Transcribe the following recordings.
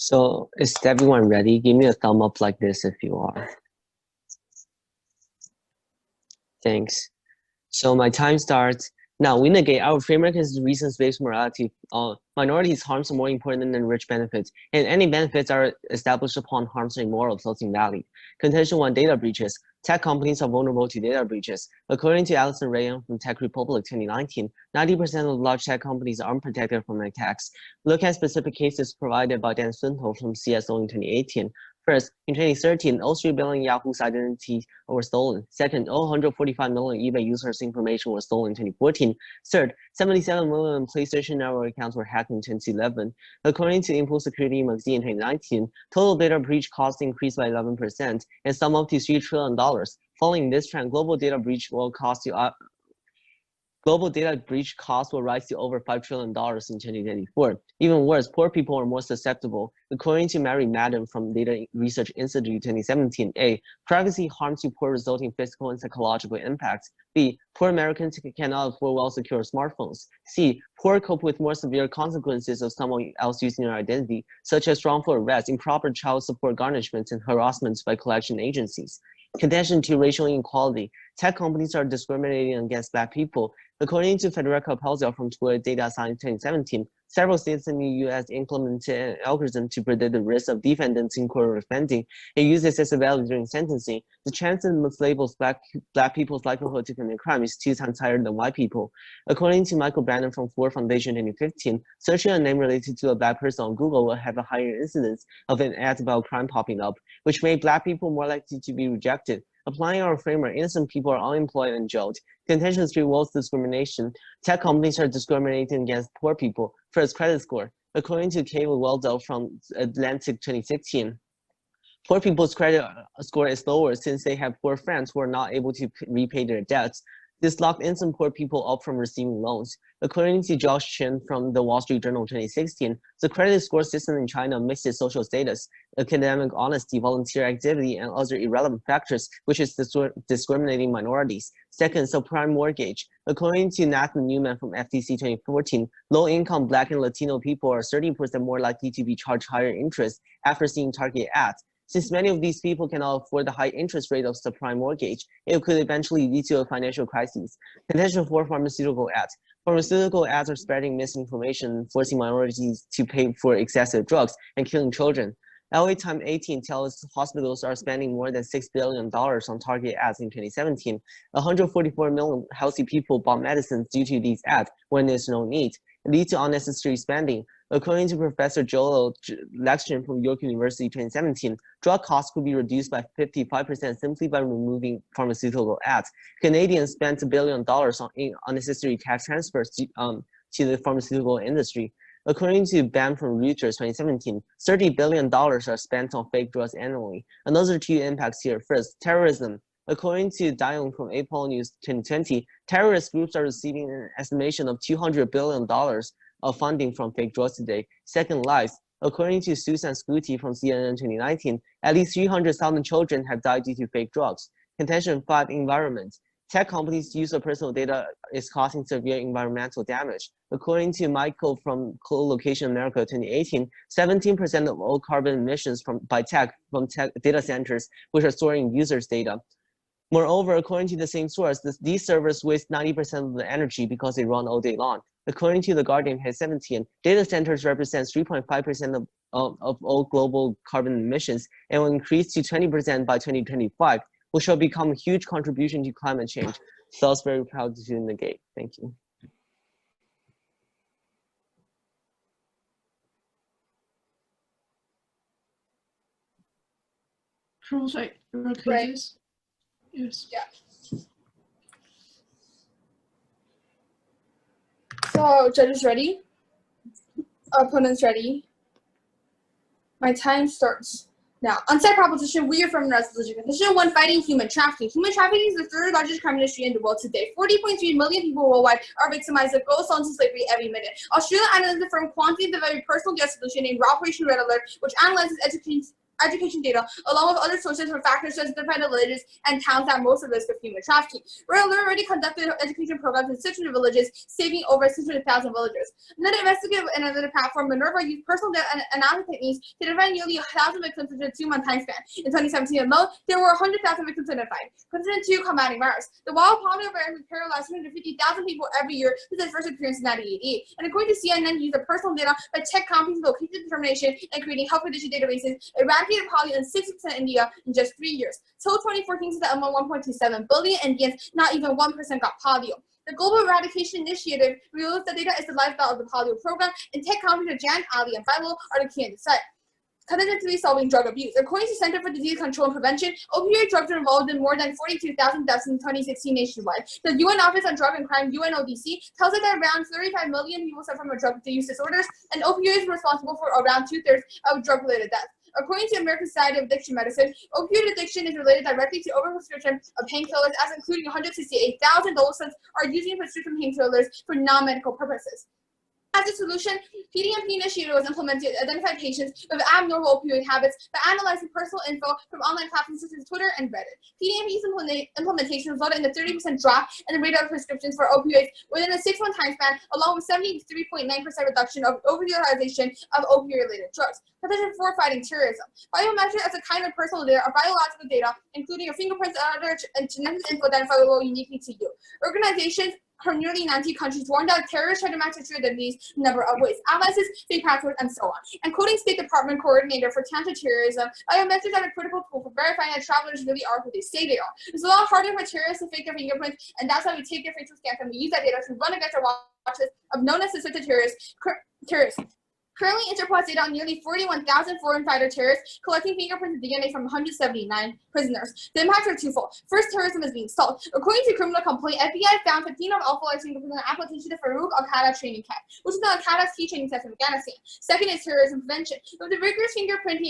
So is everyone ready? Give me a thumb up like this if you are. Thanks. So my time starts now. We negate our framework is reasons-based morality. Minorities' harms are more important than rich benefits, and any benefits are established upon harms are immoral, floating value. Contention 1: data breaches. Tech companies are vulnerable to data breaches. According to Alison Rayan from Tech Republic 2019, 90% of large tech companies are unprotected from attacks. Look at specific cases provided by Dan Swinhoe from CSO in 2018. First, in 2013, all 3 billion Yahoo's identities were stolen. Second, all 145 million eBay users' information was stolen in 2014. Third, 77 million PlayStation Network accounts were hacked in 2011. According to Info Security Magazine in 2019, total data breach costs increased by 11% and sum up to $3 trillion. Following this trend, global data breach costs will rise to over $5 trillion in 2024. Even worse, poor people are more susceptible. According to Mary Madden from Data Research Institute 2017, A, privacy harms to poor result in physical and psychological impacts. B, poor Americans cannot afford well-secure smartphones. C, poor cope with more severe consequences of someone else using their identity, such as wrongful arrest, improper child support garnishments, and harassments by collection agencies. Contention 2: racial inequality. Tech companies are discriminating against Black people. According to Federica Pelzio from Twitter Data Science 2017, several states in the U.S. implemented an algorithm to predict the risk of defendants in court offending and use this as a value during sentencing. The chance it mislabels Black people's likelihood to commit crime is 2 times higher than white people. According to Michael Brandon from Ford Foundation 2015, searching a name related to a Black person on Google will have a higher incidence of an ad about crime popping up, which made Black people more likely to be rejected. Applying our framework, innocent people are unemployed and jailed. Contention 3: wealth discrimination. Tech companies are discriminating against poor people. First, credit score. According to Caleb Weldo from Atlantic 2016, poor people's credit score is lower since they have poor friends who are not able to repay their debts. This locked innocent poor people up from receiving loans. According to Josh Chen from the Wall Street Journal 2016, the credit score system in China mixes social status, academic honesty, volunteer activity, and other irrelevant factors, which is discriminating minorities. Second, subprime mortgage. According to Nathan Newman from FTC 2014, low-income Black and Latino people are 30% more likely to be charged higher interest after seeing target ads. Since many of these people cannot afford the high interest rate of subprime mortgage, it could eventually lead to a financial crisis. Contention 4: pharmaceutical ads. Pharmaceutical ads are spreading misinformation, forcing minorities to pay for excessive drugs and killing children. LA Time 18 tells hospitals are spending more than $6 billion on target ads in 2017. 144 million healthy people bought medicines due to these ads when there's no need. It leads to unnecessary spending. According to Professor Joel Lekstrom from York University 2017, drug costs could be reduced by 55% simply by removing pharmaceutical ads. Canadians spent $1 billion on unnecessary tax transfers to the pharmaceutical industry. According to BAM from Reuters 2017, $30 billion are spent on fake drugs annually. Another 2 impacts here. First, terrorism. According to Dion from Apol News 2020, terrorist groups are receiving an estimation of $200 billion of funding from fake drugs today. Second, lives. According to Susan Scuti from CNN 2019, at least 300,000 children have died due to fake drugs. Contention 5: environment. Tech companies' use of personal data is causing severe environmental damage. According to Michael from Co-Location America 2018, 17% of all carbon emissions by tech data centers, which are storing users' data. Moreover, according to the same source, these servers waste 90% of the energy because they run all day long. According to The Guardian page 17, data centers represent 3.5% of all global carbon emissions and will increase to 20% by 2025, which will become a huge contribution to climate change. So I was very proud to negate. Thank you. Right. Yes. Yeah. So, judges ready? Opponents ready? My time starts now. Unsaid proposition, we affirm the resolution. Condition 1: fighting human trafficking. Human trafficking is the 3rd largest crime industry in the world today. 40.3 million people worldwide are victimized of ghost sold into slavery every minute. Australia analyzed the firm Quantity, the very personal guest solution named Operation Red Alert, which analyzes education data, along with other sources for factors such as independent villages and towns at most at risk of human trafficking. We already conducted education programs in 600 villages, saving over 600,000 villagers. Another investigative and another platform, Minerva, used personal data and analysis techniques to identify nearly 1,000 victims within a 2-month time span. In 2017 alone, there were 100,000 victims identified. Contention 2, combating virus. The wild polio virus has paralyzed 250,000 people every year since its first appearance in 1988. And according to CNN, use of personal data by tech companies, location determination, and creating health condition databases, eradicated polio in 60% India in just 3 years. Till 2014, since among 1.27 billion Indians, not even 1% got polio. The Global Eradication Initiative reveals that data is the lifebelt of the polio program, and tech companies Jan, Ali, and Philo are the key in the site. Contention 3, solving drug abuse. According to Center for Disease Control and Prevention, opioid drugs are involved in more than 42,000 deaths in 2016 nationwide. The UN Office on Drug and Crime, UNODC, tells us that around 35 million people suffer from drug use disorders, and opioids are responsible for around 2/3 of drug-related deaths. According to the American Society of Addiction Medicine, opioid addiction is related directly to overprescription of painkillers, as including 168,000 adolescents are using prescription painkillers for non-medical purposes. As a solution, PDMP initiative was implemented to identify patients with abnormal opioid habits by analyzing personal info from online platforms such as Twitter and Reddit. PDMP's implementation resulted in a 30% drop in the rate of prescriptions for opioids within a 6-month time span, along with 73.9% reduction of overutilization of opioid-related drugs. Contention 4, fighting terrorism. Biometrics as a kind of personal data or biological data, including your fingerprints and other genetic info identifiable uniquely to you. Organizations from nearly 90 countries warned that terrorists try to match your identities in a number of ways, aliases, fake passwords, and so on. And quoting State Department Coordinator for Counterterrorism, biometrics are a critical tool for verifying that travelers really are who they say they are. It's a lot harder for terrorists to fake their fingerprints, and that's why we take their facial scans and we use that data to run against our watch list of known and suspected terrorists. Currently, Interpol has data on nearly 41,000 foreign fighter terrorists, collecting fingerprints and DNA from 179 prisoners. The impacts are twofold. First, terrorism is being stalled. According to criminal complaint, FBI found 15 of Al-Fawai's fingerprints on application to Farouk Al-Qaeda training camp, which is the Al-Qaeda's key training test in Afghanistan. Second is terrorism prevention. With the rigorous fingerprint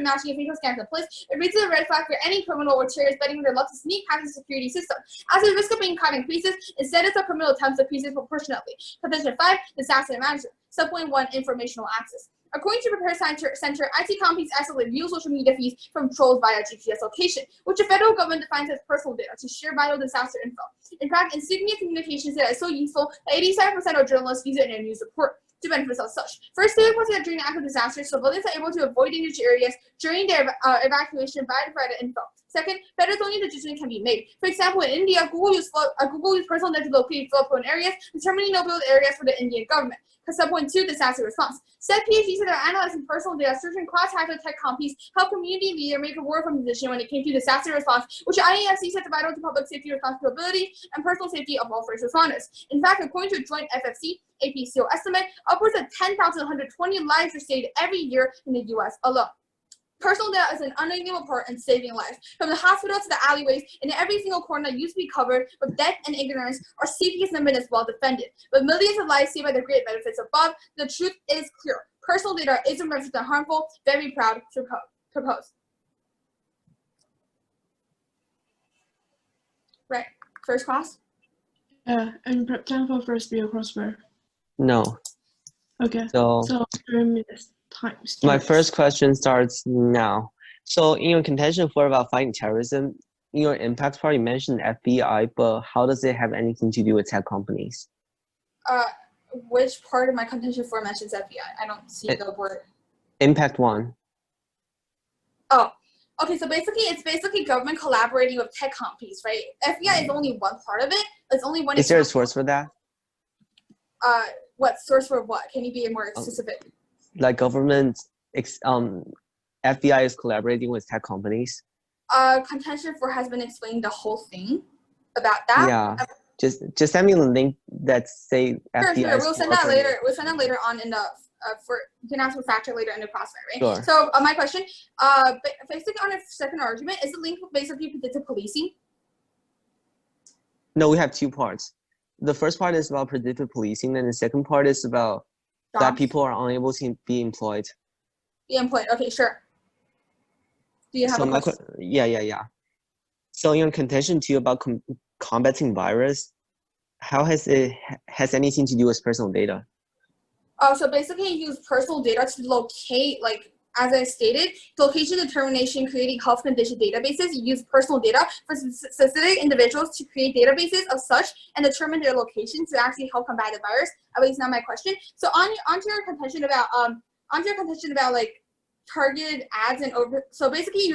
matching and facial scans in place, it raises a red flag for any criminal or terrorist betting on their luck to sneak past the security system. As the risk of being caught increases, instead of criminal attempts decreases proportionately. Contention 5, disaster management. Subpoint 1, informational access. According to Repair Center, IT companies isolate real social media feeds from trolls via GPS location, which the federal government defines as personal data to share vital disaster info. In fact, insignia communications data is so useful that 87% of journalists use it in their news report to benefit as such. First, they reported that during an active disaster, civilians are able to avoid dangerous areas during their evacuation via provided info. Second, better zoning decisions can be made. For example, in India, Google used personal data to locate flood-prone areas, determining no-build areas for the Indian government. Subpoint 2, disaster response. Said PhDs that are analyzing personal data, certain cross-hacker tech companies help community leaders make a war-from decision when it came to disaster response, which IAFC said vital to public safety responsibility and personal safety of all first responders. In fact, according to a joint FFC, APCO estimate, upwards of 10,120 lives are saved every year in the U.S. alone. Personal data is an unalienable part in saving lives. From the hospital to the alleyways, in every single corner that used to be covered with death and ignorance, our safety has never been as well defended. With millions of lives saved by the great benefits above, the truth is clear. Personal data isn't registered and harmful. Very proud to propose. Right. First class? And prep time for first be a crossword. No. Okay. So 3 minutes time starts. my first question starts now. So in your contention for about fighting terrorism, in your impact part, you mentioned FBI, but how does it have anything to do with tech companies? Which part of my contention for mentions FBI? I don't see the word. Impact 1. Oh, okay. So basically, it's basically government collaborating with tech companies, right? FBI is only one part of it. It's only one. Is there a source for that? What source for what? Can you be more specific? Like government, FBI is collaborating with tech companies. Contention for has been explaining the whole thing about that. Yeah. Just send me the link that say FBI. Sure. We'll send that later. We'll send that later on in the you can ask for factor later in the crossfire, right? Sure. So my question, basically on a second argument, is the link basically predictive policing? No, we have 2 parts. The first part is about predictive policing, and the second part is about that people are unable to be employed. Be employed. Okay, sure. Do you have a question? Yeah. So in your contention too about combating virus, how has anything to do with personal data? So basically, you use personal data to locate like as I stated, location determination, creating health condition databases, use personal data for specific individuals to create databases of such and determine their location to actually help combat the virus. At least not my question. So onto your contention about like targeted ads and over. So basically,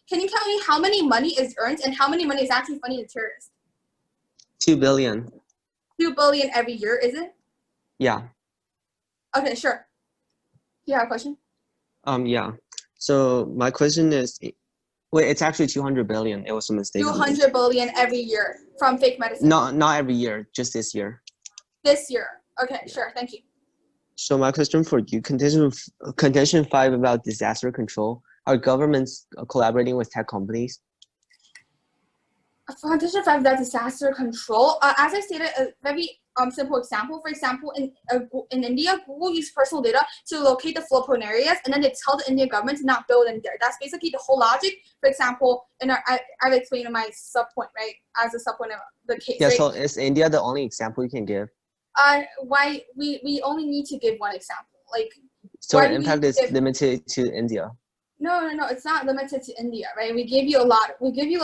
can you tell me how many money is earned and how many money is actually funding the terrorists? 2 billion. 2 billion every year, is it? Yeah. Okay, sure. You have a question? Yeah. So my question is, wait, it's actually 200 billion. It was a mistake. 200 billion every year from fake medicine. No, not every year, just this year. This year. Okay, sure. Thank you. So my question for you, contention 5 about disaster control. Are governments collaborating with tech companies? Contention 5 about disaster control. As I stated, a very simple example. For example, in India, Google used personal data to locate the flood prone areas, and then they tell the Indian government to not build in there. That's basically the whole logic. For example, I've explained in my subpoint, right? As a subpoint of the case. Yeah. Right? So is India the only example you can give? Why we only need to give one example. Like. So the impact is limited to India. No. It's not limited to India, right? We gave you a lot. We give you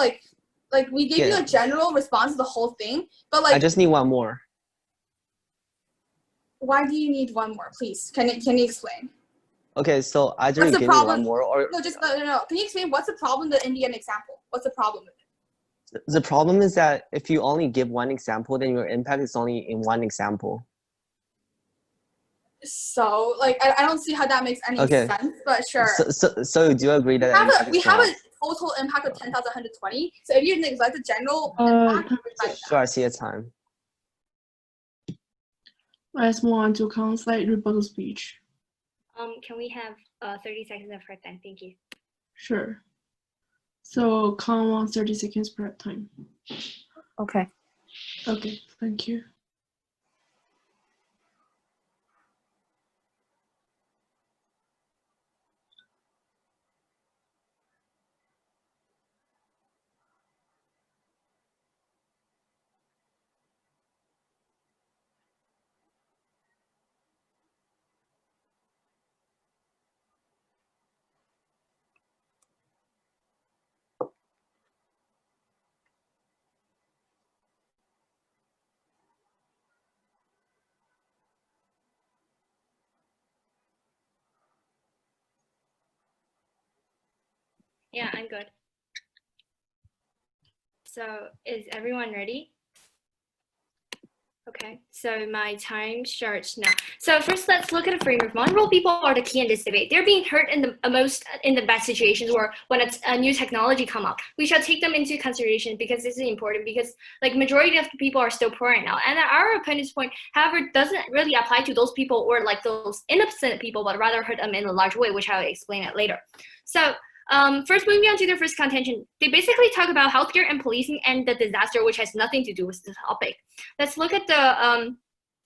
we gave you a general response to the whole thing, but like. I just need one more. Why do you need one more, please? Can you explain? Okay, so either what's you the give problem? me one more or no. Can you explain what's the problem with the Indian example? What's the problem with it? the problem is that if you only give one example, then your impact is only in one example. So like I don't see how that makes any sense, but sure. So you do agree that we have a total impact of 10,120. So if you neglect the general impact, sure, I see a time. Let's move on to Con's rebuttal speech. Can we have 30 seconds of prep time? Thank you. Sure. So Con wants 30 seconds prep time. Okay. Okay, thank you. Yeah, I'm good. So is everyone ready? Okay, so my time starts now. So first, let's look at a framework. Vulnerable people are the key in this debate. They're being hurt in the most in the bad situations, or when a new technology come up. We should take them into consideration because this is important. Because like majority of the people are still poor right now, and our opponent's point, however, doesn't really apply to those people or like those innocent people, but rather hurt them in a large way, which I'll explain it later. So. First, moving on to their first contention, they basically talk about healthcare and policing and the disaster, which has nothing to do with the topic. Let's look at the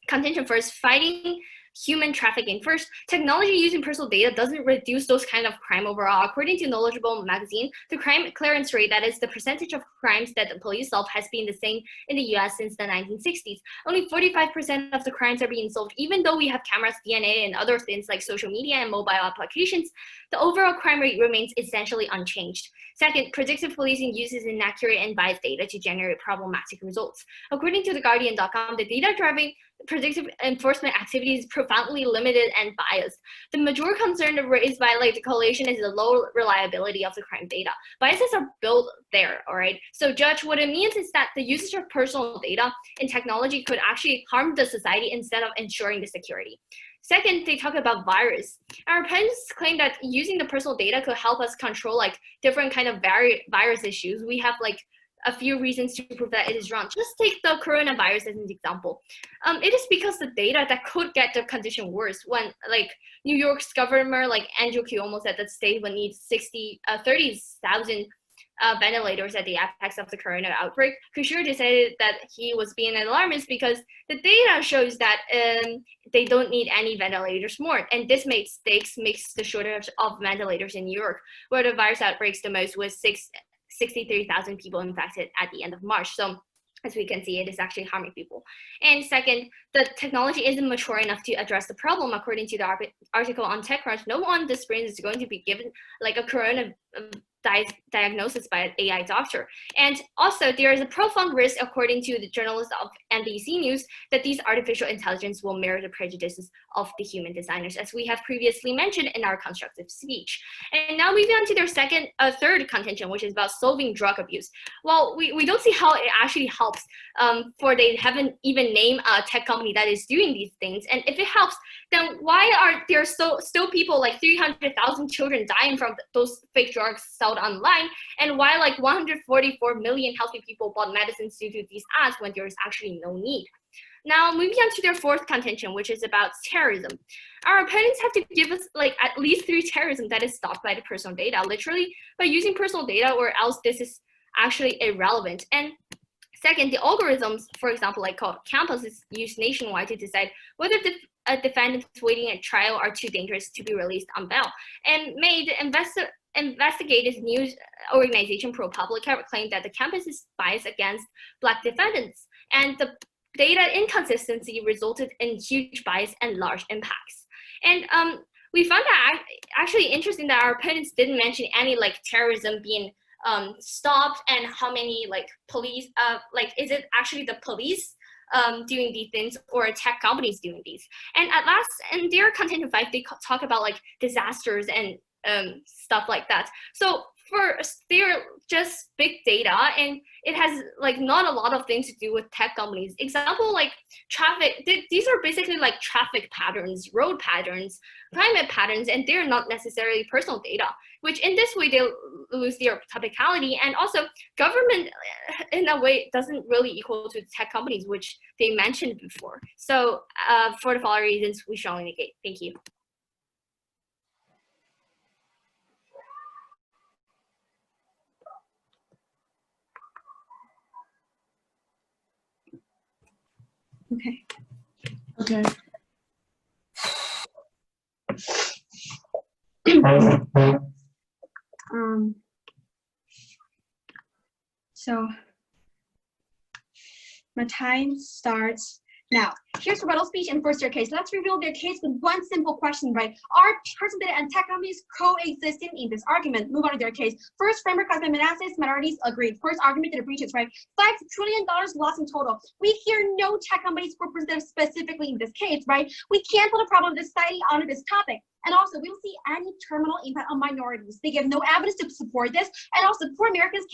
contention first, fighting human trafficking. First, technology using personal data doesn't reduce those kind of crime overall. According to Knowledgeable magazine, the crime clearance rate, that is the percentage of crimes that the police solve, has been the same in the US since the 1960s. Only 45% of the crimes are being solved, even though we have cameras, DNA, and other things like social media and mobile applications. The overall crime rate remains essentially unchanged. Second, predictive policing uses inaccurate and biased data to generate problematic results. According to TheGuardian.com, the data-driven predictive enforcement activity is profoundly limited and biased. The major concern raised by the coalition is the low reliability of the crime data. Biases are built there, all right? So Judge, what it means is that the usage of personal data in technology could actually harm the society instead of ensuring the security. Second, they talk about virus. Our opponents claim that using the personal data could help us control different kind of virus issues. We have a few reasons to prove that it is wrong. Just take the coronavirus as an example. It is because the data that could get the condition worse when New York's governor Andrew Cuomo said that state would need 30,000 ventilators at the apex of the corona outbreak. Kushner decided that he was being an alarmist because the data shows that they don't need any ventilators more. And this makes the shortage of ventilators in New York, where the virus outbreaks the most, with 63,000 people infected at the end of March. So As we can see, it is actually harming people. And second, the technology isn't mature enough to address the problem. According to the article on TechCrunch, no one this brain is going to be given like a corona diagnosis by an AI doctor. And also, there is a profound risk, according to the journalist of NBC News, that these artificial intelligence will mirror the prejudices of the human designers, as we have previously mentioned in our constructive speech. And now moving on to their third contention, which is about solving drug abuse. Well, we don't see how it actually helps, for they haven't even named a tech company that is doing these things. And if it helps, then why are there still people like 300,000 children dying from those fake drugs sold online, and why like 144 million healthy people bought medicines due to these ads when there is actually no need? Now, moving on to their fourth contention, which is about terrorism. Our opponents have to give us like at least 3 terrorism that is stopped by the personal data, literally by using personal data, or else this is actually irrelevant. And second, the algorithms, for example, like called Campus, is used nationwide to decide whether defendants waiting at trial are too dangerous to be released on bail. And May, the investigative news organization ProPublica claimed that the campus is biased against Black defendants, and the data inconsistency resulted in huge bias and large impacts. And we found that actually interesting that our opponents didn't mention any like terrorism being stopped, and how many like police, like is it actually the police doing these things or tech companies doing these? And at last, in their contention 5, they talk about like disasters and stuff like that. So first, they're just big data, and it has like not a lot of things to do with tech companies. Example, like traffic, these are basically like traffic patterns, road patterns, climate patterns, and they're not necessarily personal data, which in this way they lose their topicality. And also government in a way doesn't really equal to tech companies, which they mentioned before. So for the following reasons, we strongly negate. Thank you. Okay. Okay. So my time starts now. Here's rebuttal speech and first their case. Let's reveal their case with one simple question, right? Are personal data and tech companies coexisting in this argument? Move on to their case. First, framework has been monopolized, minorities agreed. First argument to the breaches, right? $5 trillion lost in total. We hear no tech companies represented specifically in this case, right? We can't put a problem of society onto this topic. And also, we don't see any terminal impact on minorities. They give no evidence to support this. And also, poor Americans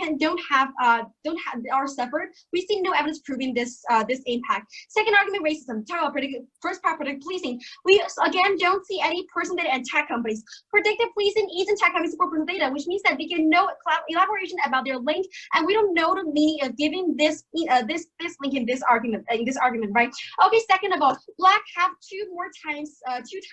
are suffered. We see no evidence proving this impact. Second argument, racism. Talk about first part, predictive policing. We again don't see any personal data and tech companies. Predictive policing isn't tech companies for personal data, which means that we get no elaboration about their link, and we don't know the meaning of giving this link in this argument, right? Okay. Second of all, Black have two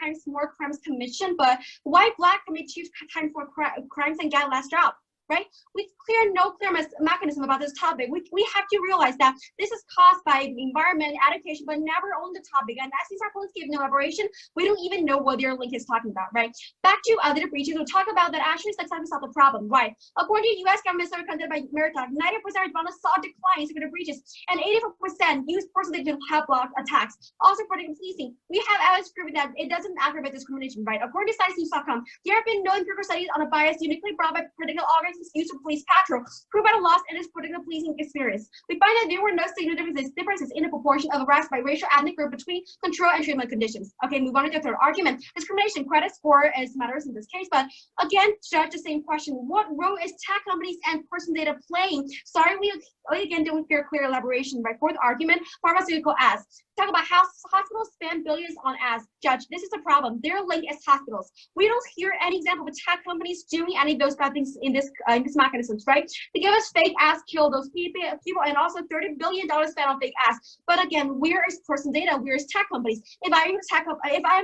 times more crimes committed. But white Black commit 2 times more crimes and get less job, right? With no clear mechanism about this topic. We have to realize that this is caused by environment, education, but never on the topic. And as these opponents give no elaboration, we don't even know what their link is talking about, right? Back to other breaches, we'll talk about that actually successfully solve the problem, right? According to U.S. government survey conducted by Meritalk, 90% of respondents saw a decline in security breaches, and 84% used personal data to help block attacks. Also, predictive policing, we have evidence proving that it doesn't aggravate discrimination, right? According to ScienceNews.com, there have been no empirical studies on a bias uniquely brought by predictive algorithms used to police patrol, proved by the loss in its predictive policing experience. We find that there were no significant differences in the proportion of arrests by racial ethnic group between control and treatment conditions. Okay, move on to the third argument. Discrimination credit score is matters in this case, but again, judge the same question. What role is tech companies and personal data playing? Sorry, we again don't hear clear elaboration. By fourth argument, pharmaceutical ads. Talk about how hospitals spend billions on ads. Judge, this is a problem. Their link is hospitals. We don't hear any example of tech companies doing any of those bad things in this mechanisms, right? They give us fake ads, kill those people, and also $30 billion spent on fake ads. But again, where is personal data? Where is tech companies? If I am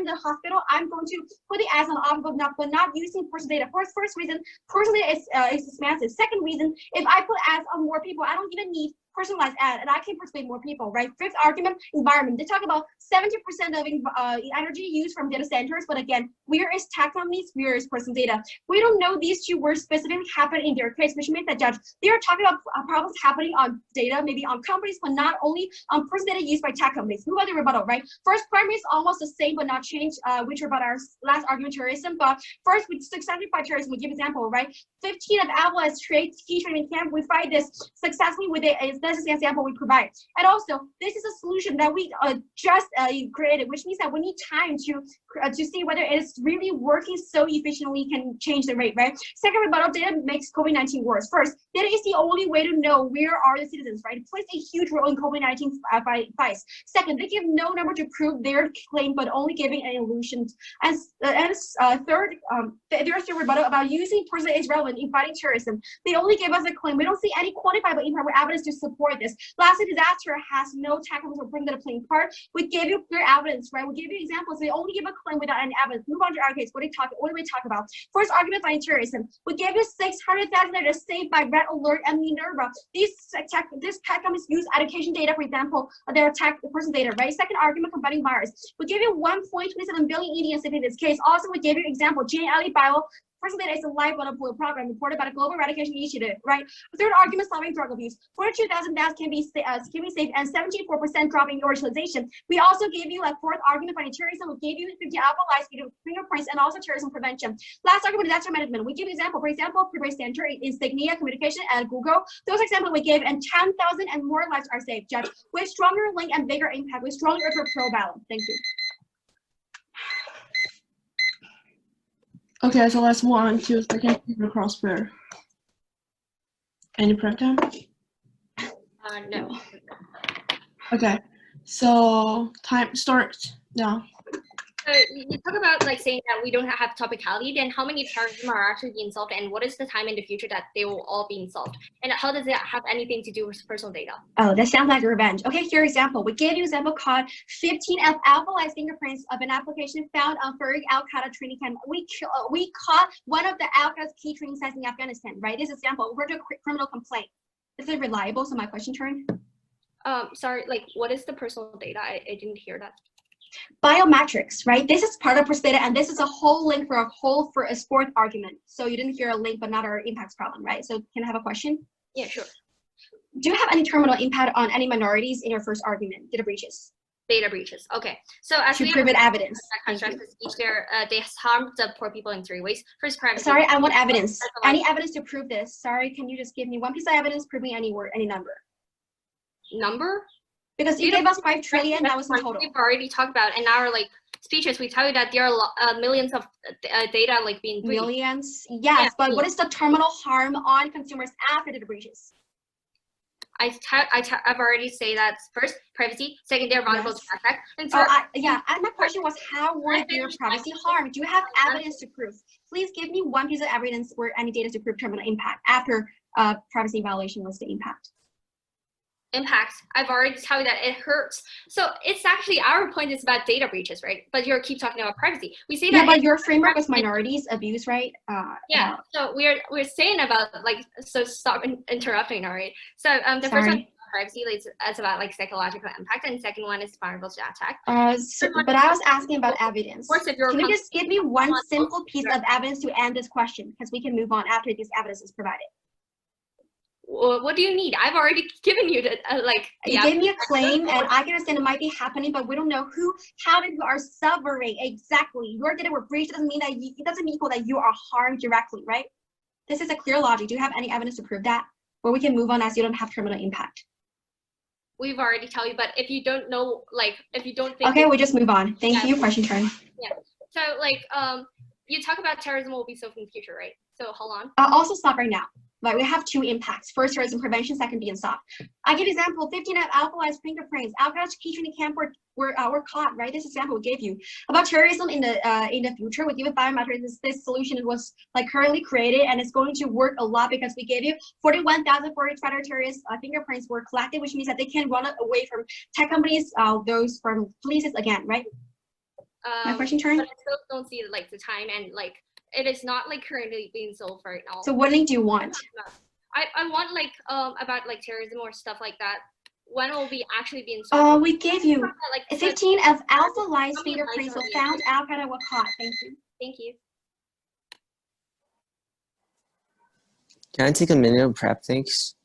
the hospital, I'm going to put the ads on off, but not using personal data. First reason, personal data is expensive. Second reason, if I put ads on more people, I don't even need personalized ad, and I can persuade more people, right? Fifth argument, environment. They talk about 70% of energy used from data centers, but again, where is tech companies, where is personal data? We don't know these two words specifically happen in their case, which means that judge, they are talking about problems happening on data, maybe on companies, but not only on personal data used by tech companies. Move on to rebuttal, right? First, primary is almost the same, but not changed, which rebut our last argument, terrorism. But first, with successfully fight terrorism, we give example, right? 15 of Apple's key trading camp, we fight this successfully with it. This is the example we provide. And also, this is a solution that we just created, which means that we need time to see whether it is really working so efficiently we can change the rate, right? Second rebuttal, data makes COVID-19 worse. First, data is the only way to know where are the citizens, right? It plays a huge role in COVID-19 fights. Second, they give no number to prove their claim, but only giving an illusion. And third, there's the rebuttal about using person is relevant in fighting terrorism. They only give us a claim. We don't see any quantifiable impact or evidence to support this. Lastly, disaster has no tackles or bring that playing part. We gave you clear evidence, right? We give you examples. They only give a claim without any evidence. Move on to our case. What do we talk about? First argument fighting terrorism. We gave you 600,000 that are saved by Red Alert and Minerva. These tech companies use education data, for example, their tech person data, right? Second argument combating virus. We gave you 1.27 billion Indians in this case. Also, we gave you example, Gene Alley Bio. Personal data is a live unemployed program reported by the Global Eradication Initiative, right? Third argument, solving drug abuse. 42,000 deaths can be saved and 74% drop in utilization. We also gave you a fourth argument for terrorism. We gave you 50 alpha-lies, fingerprints, and also terrorism prevention. Last argument, disaster management. We give example, for example, Previous Center, Insignia, Communication, and Google. Those examples we gave, and 10,000 and more lives are saved, Judge. With stronger link and bigger impact, with stronger pro-balance. Thank you. Okay, so let's move on to second paper crossword. Any prep time? No. Okay, so time starts now. So you talk about like saying that we don't have topicality, then how many terrorism are actually being solved, and what is the time in the future that they will all be solved? And how does it have anything to do with personal data? Oh, that sounds like revenge. Okay, here example. We gave you example called 15 alpha-light fingerprints of an application found on Farouk al-Qaeda training camp. We caught one of the al-Qaeda's key training sites in Afghanistan, right? This example, we're doing a criminal complaint. Is it reliable? So my question turn. Sorry, like what is the personal data? I didn't hear that. Biometrics, right? This is part of personal data, and this is a whole link for a sport argument. So you didn't hear a link, but not our impacts problem, right? So can I have a question? Yeah, sure. Do you have any terminal impact on any minorities in your first argument? Data breaches. Data breaches. Okay. So as we prove it evidence. They harmed the poor people in three ways. First, privacy. Sorry, I want evidence. Any evidence to prove this? Sorry, can you just give me one piece of evidence proving any word, any number? Number? Because you gave us 5 trillion, that was the total. We've already talked about in our like speeches. We tell you that there are millions of data like being breached. Millions, yes, yeah, but what is the terminal harm on consumers after the breaches? I've already said that first, privacy. Second, they're vulnerable to attack. And third, and my question was, how were their privacy harmed? Do you have evidence to prove? Please give me one piece of evidence where any data to prove terminal impact after privacy violation was the impact. Impact. I've already told you that it hurts. So it's actually our point is about data breaches, right? But you keep talking about privacy. We say that. Yeah, but your framework was minorities abuse, right? Yeah. So we're saying about like, so stop interrupting, all right? So the first one is privacy. It's about like psychological impact, and the second one is vulnerable to attack. But I was asking about evidence. Of course, if you're can you just give me one simple piece of evidence to end this question, because we can move on after this evidence is provided. What do you need? I've already given you the You gave me a claim, and I can understand it might be happening, but we don't know how you are suffering exactly. Your data were breached doesn't mean that it doesn't equal that you are harmed directly, right? This is a clear logic. Do you have any evidence to prove that? Or we can move on as you don't have terminal impact. We've already told you, but if you don't know, if you don't think. Okay, we just move on. Thank you. Question turn. Yeah. So you talk about terrorism will be solved in the future, right? So hold on. Also stop right now. Like we have 2 impacts. First, terrorism prevention. Second, being soft. I give example. 15 alpha-light fingerprints. Al-Qaeda's key training camp were caught. Right. This example we gave you about terrorism in the future. We give it biometrics. This solution was currently created, and it's going to work a lot because we gave you 41,000 federal terrorist fingerprints were collected, which means that they can run away from tech companies, those from police again. Right. My question turn. But I still don't see the time and it is not currently being solved right now. So what link do you want? I want like about like terrorism or stuff like that. When will we actually be in? We gave you like 15 of alpha lies fingerprints were found after they were caught. Thank you. Thank you. Can I take a minute of prep, thanks?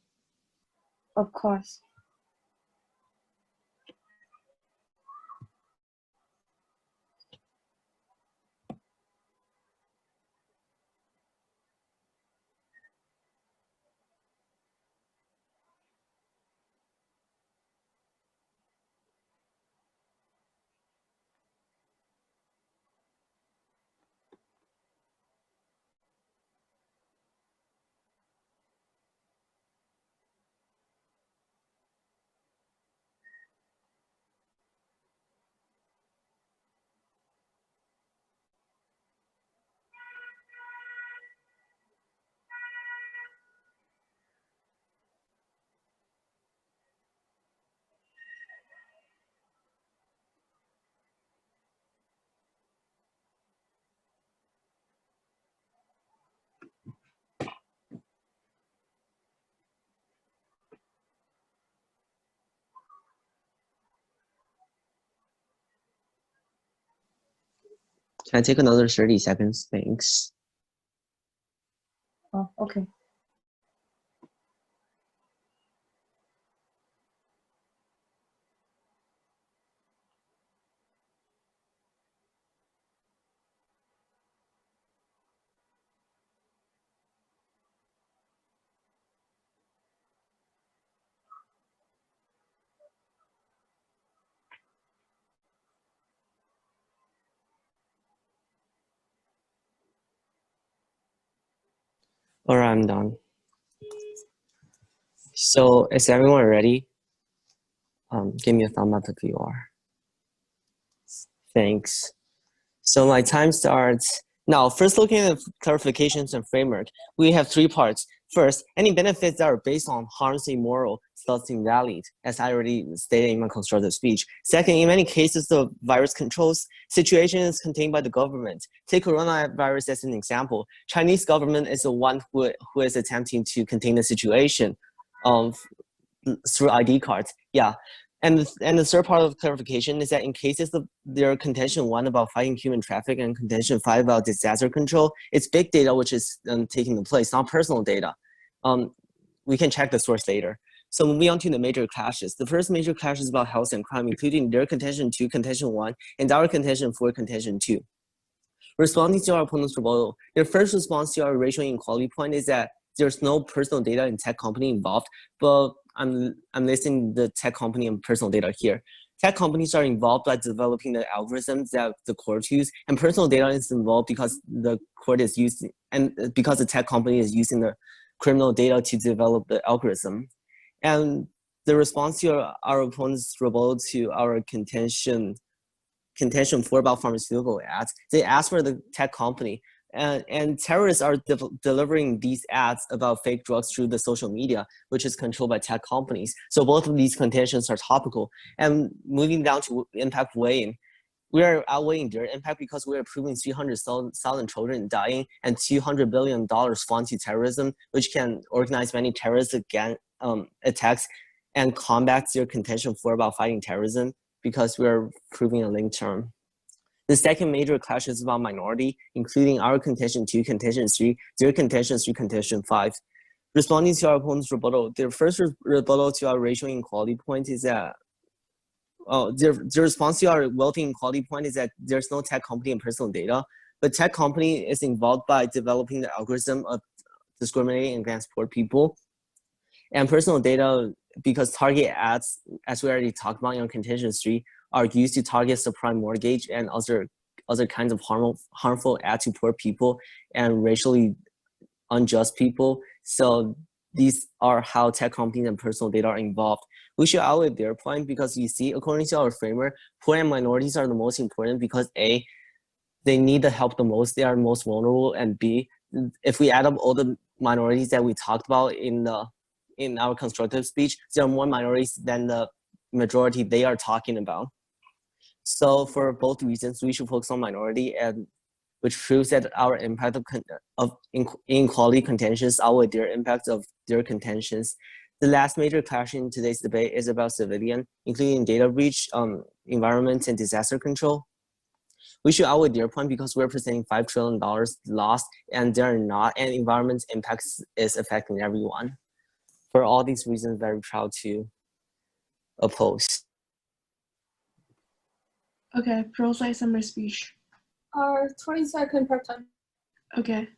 Of course. Can I take another 30 seconds, thanks? Oh, okay. All right, I'm done. So is everyone ready? Give me a thumb up if you are. Thanks. So my time starts now. First, looking at clarifications and framework, we have three parts. First, any benefits that are based on harms immoral, thus invalid, as I already stated in my constructive speech. Second, in many cases, the virus controls situation is contained by the government. Take coronavirus as an example. Chinese government is the one who is attempting to contain the situation through ID cards. Yeah. And the third part of clarification is that in cases of their contention 1 about fighting human trafficking and contention 5 about disaster control, it's big data which is taking the place, not personal data. We can check the source later. So moving on to the major clashes. The first major clash is about health and crime, including their contention 2, contention 1, and our contention 4, contention 2. Responding to our opponent's rebuttal, their first response to our racial inequality point is that there's no personal data in tech company involved, but I'm listing the tech company and personal data here. Tech companies are involved by developing the algorithms that the courts use, and personal data is involved because the court is using, and because the tech company is using the criminal data to develop the algorithm. And the response to our opponent's rebuttal to our contention 4 about pharmaceutical ads, they ask for the tech company. And terrorists are delivering these ads about fake drugs through the social media, which is controlled by tech companies. So both of these contentions are topical. And moving down to impact weighing, we are outweighing their impact because we are proving 300,000 children dying and $200 billion fund to terrorism, which can organize many terrorist attacks and combat their contention 4 about fighting terrorism, because we are proving a link term. The second major clash is about minority, including our contention 2, contention 3, their contention 3, contention 5. Responding to our opponent's rebuttal, their first rebuttal to our racial inequality point is that, their response to our wealth inequality point is that there's no tech company and personal data, but tech company is involved by developing the algorithm of discriminating against poor people. And personal data, because target ads, as we already talked about in contention 3, are used to target subprime mortgage and other kinds of harmful ads to poor people and racially unjust people. So these are how tech companies and personal data are involved. We should outweigh their point because you see, according to our framework, poor and minorities are the most important because A, they need the help the most, they are most vulnerable, and B, if we add up all the minorities that we talked about in our constructive speech, there are more minorities than the majority they are talking about. So for both reasons, we should focus on minority, and which proves that our impact of inequality contentions outweigh their impact of their contentions. The last major clash in today's debate is about civilian, including data breach, environment, and disaster control. We should outweigh their point because we're presenting $5 trillion lost, and they're not, and environment impacts is affecting everyone. For all these reasons, very proud to oppose. Okay, pro-side summary speech. 20-second prep time. Okay.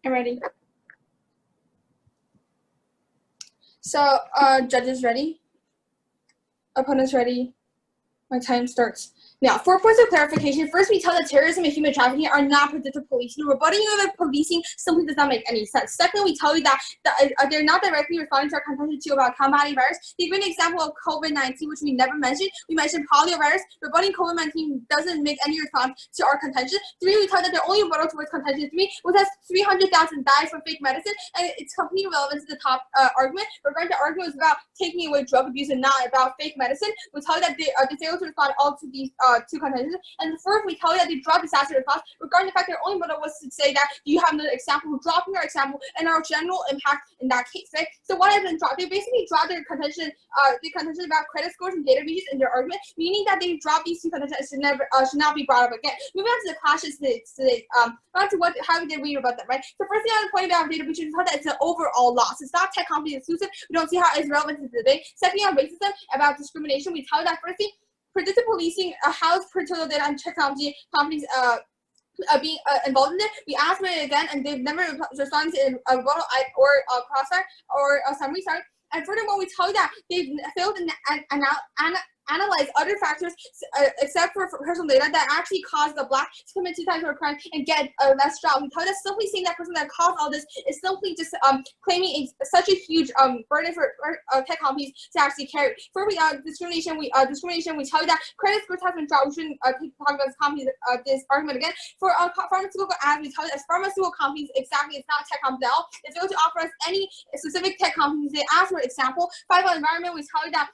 I'm ready. So, judges ready? Opponents ready? My time starts. Now, 4 points of clarification. First, we tell that terrorism and human trafficking are not predictive policing. Rebutting of the policing simply does not make any sense. Second, we tell you that they're not directly responding to our contention too about combating virus. They give an example of COVID-19, which we never mentioned. We mentioned poliovirus. Rebutting COVID-19 doesn't make any response to our contention. 3, we tell that they're only rebuttal towards contention 3, which has 300,000 dies from fake medicine, and it's completely relevant to the top argument. Regarding the argument was about taking away drug abuse and not about fake medicine. We tell you that they failed to respond all to these two contentions. And the fourth, we tell you that they dropped disaster response regarding the fact that their only motive was to say that you have another example, we're dropping our example and our general impact in that case, right? So what has been dropped? They basically dropped their contention, about credit scores and data breaches in their argument, meaning that they dropped these two contentions and should not be brought up again. Moving on to the clashes today, on to how did we rebut them, right? So first thing I want to point out data breaches is how that it's an overall loss. It's not tech company exclusive. We don't see how it's relevant to today. Secondly, on racism, about discrimination, we tell you that firstly, predictive policing, how is total data and technology companies being involved in it? We asked them again, and they've never responded to a rebuttal or a crossfire or a summary. Sorry. And furthermore, we tell you that they've failed to analyze other factors except for personal data that actually caused the black to commit 2 times more crime and get less jobs. We tell you that simply saying that person that caused all this is simply just claiming such a huge burden for tech companies to actually carry. For discrimination, we tell you that credit scores have been dropped. We shouldn't keep talking about companies this argument again. For pharmaceutical ads, we tell you that pharmaceutical companies, exactly, it's not tech companies at all. If they were to offer us any specific tech companies, they ask for example. 5 on environment, we tell you that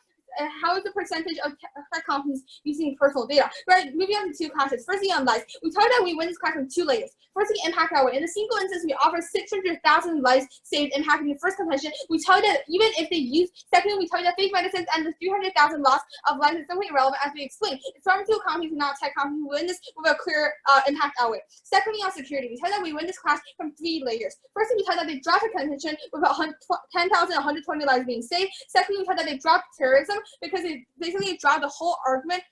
how is the percentage of tech companies using personal data? Right, moving on to 2 classes. Firstly, on lives. We tell you that we win this class from 2 layers. Firstly, impact our way. In a single instance, we offer 600,000 lives saved impacting the first contention. We tell you that even if they use, secondly, we tell you that fake medicines and the 300,000 loss of lives is simply irrelevant, as we explained. It's pharmaceutical companies and not tech companies who win this with a clear impact our way. Secondly, on security, we tell you that we win this class from 3 layers. Firstly, we tell you that they dropped a contention with 10,120 lives being saved. Secondly, we tell you that they dropped terrorism because they basically dropped the whole argument,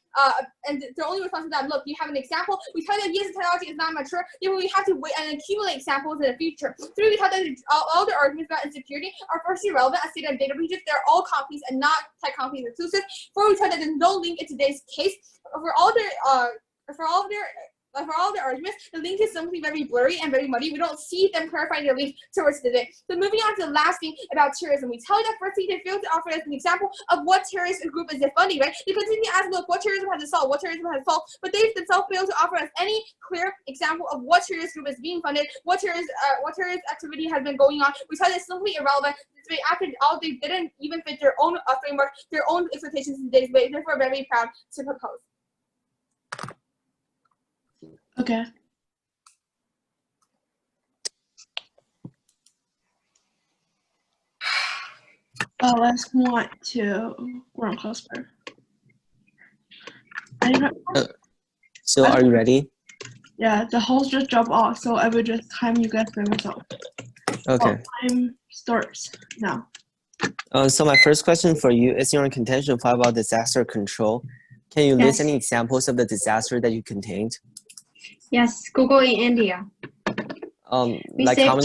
and the only response to that, look, you have an example. We tell you that yes, the technology is not mature, therefore we have to wait and accumulate examples in the future. 3, we tell you that all the arguments about insecurity are firstly relevant as data and data breaches. They're all companies and not tech companies exclusive. 4, we tell you that there's no link in today's case. For all their arguments, the link is simply very blurry and very muddy. We don't see them clarifying their link towards today. So moving on to the last thing about terrorism, we tell you that firstly they failed to offer us an example of what terrorist group is funding, right? They continue to ask, look, what terrorism has it solved? What terrorism has it solved? But they themselves failed to offer us any clear example of what terrorist group is being funded, what terrorist activity has been going on. We tell you it's simply irrelevant. After all, they didn't even fit their own framework, their own expectations in today's way. Therefore, very proud to propose. Okay. Let's move on to ground cluster. So are you ready? Yeah, the host just dropped off, so I will just time you guys by myself. Okay. Time starts now. So my first question for you is your contention 5 about disaster control. Can you list any examples of the disaster that you contained? Yes, Google in India. We like saved how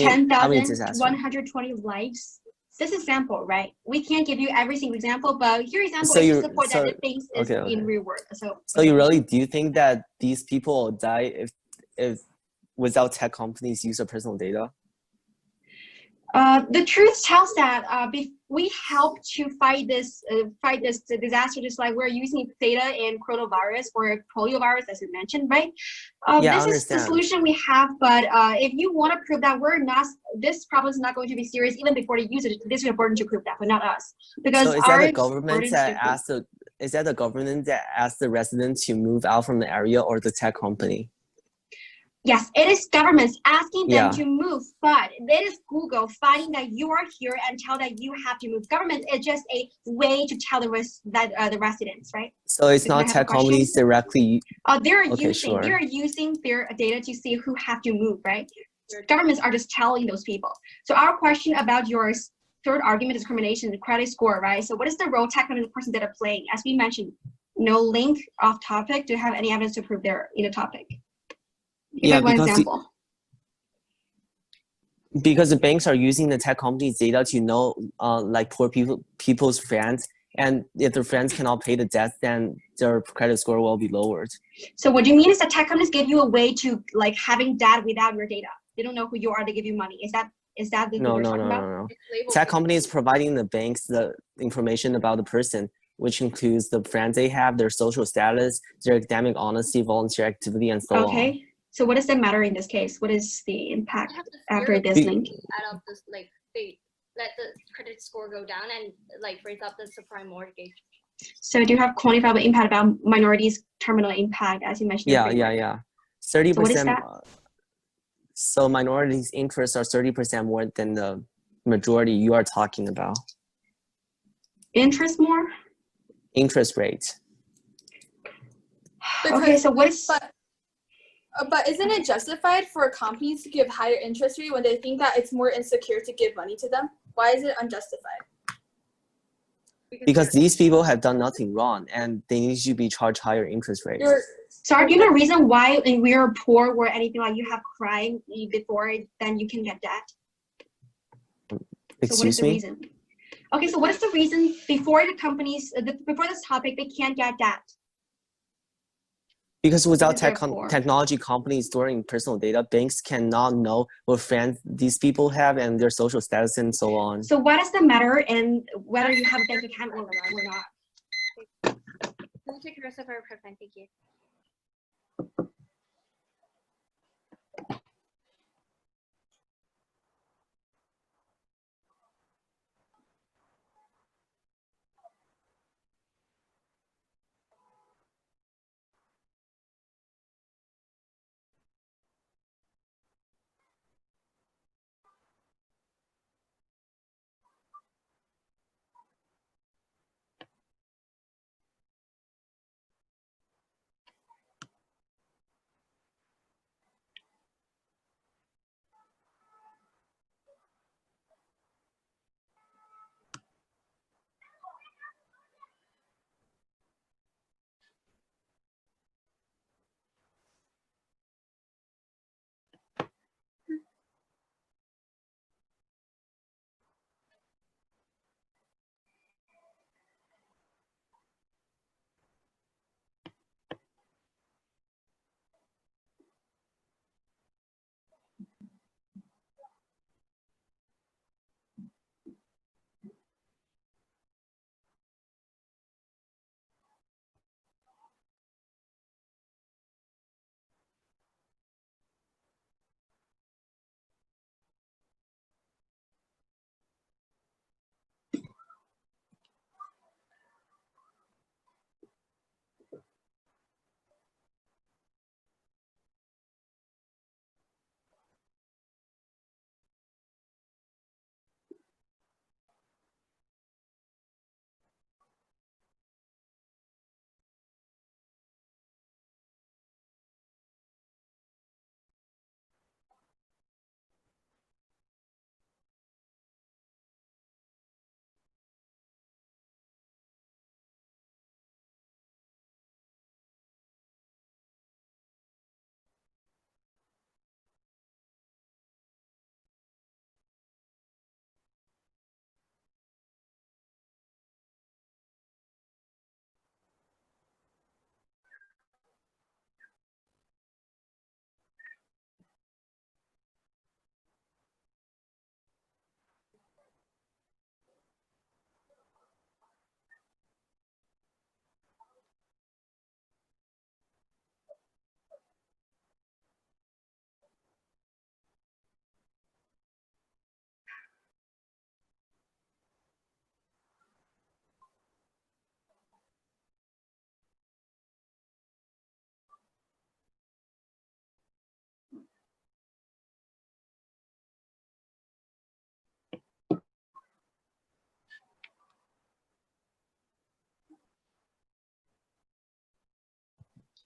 many disasters? 10,120 lives. This is sample, right? We can't give you every single example, but here example So is you- to support so- that the things is okay. in real world. So you really do think that these people will die if if without tech companies' use of personal data? The truth tells that we help to fight this disaster, just like we're using theta in coronavirus or poliovirus, as you mentioned, right? Yeah, this is the solution we have, but if you want to prove that we're not, this problem is not going to be serious even before the usage, this is important to prove that, but not us, because so is that the government that asked the residents to move out from the area, or the tech company? Yes, it is governments asking them to move, but it is Google finding that you are here and tell that you have to move. Government is just a way to tell the residents, right? So it's not tech companies directly. They're using their data to see who have to move, right? Governments are just telling those people. So our question about your third argument, discrimination, the credit score, right? So what is the role tech companies person data playing? As we mentioned, no link off topic. Do you have any evidence to prove they're in a topic? Yeah, because the banks are using the tech companies' data to know like poor people's friends, and if their friends cannot pay the debt, then their credit score will be lowered. So what you mean is that tech companies give you a way to like having data without your data. They don't know who you are, they give you money. Is that the no. Tech companies providing the banks the information about the person, which includes the friends they have, their social status, their academic honesty, volunteer activity, and so on. Okay. So what does that matter in this case? What is the impact after this link? Out of this, like they let the credit score go down and like for example, the subprime mortgage. So do you have quantifiable impact about minorities' terminal impact, as you mentioned? Yeah. 30%. So what is that? So minorities' interests are 30% more than the majority you are talking about. Interest more? Interest rate. Okay, so what is... But isn't it justified for companies to give higher interest rate when they think that it's more insecure to give money to them? Why is it unjustified? Because these people have done nothing wrong and they need to be charged higher interest rates. Sorry, do you know the reason why when we are poor or anything like you have crime before then you can get debt? Excuse so what is the me? Reason? Okay, so what is the reason before the companies, before this topic, they can't get debt? Because without technology companies storing personal data, banks cannot know what friends these people have and their social status and so on. So what does that matter and whether you have a bank account or not? We'll take the rest of our preference. Thank you.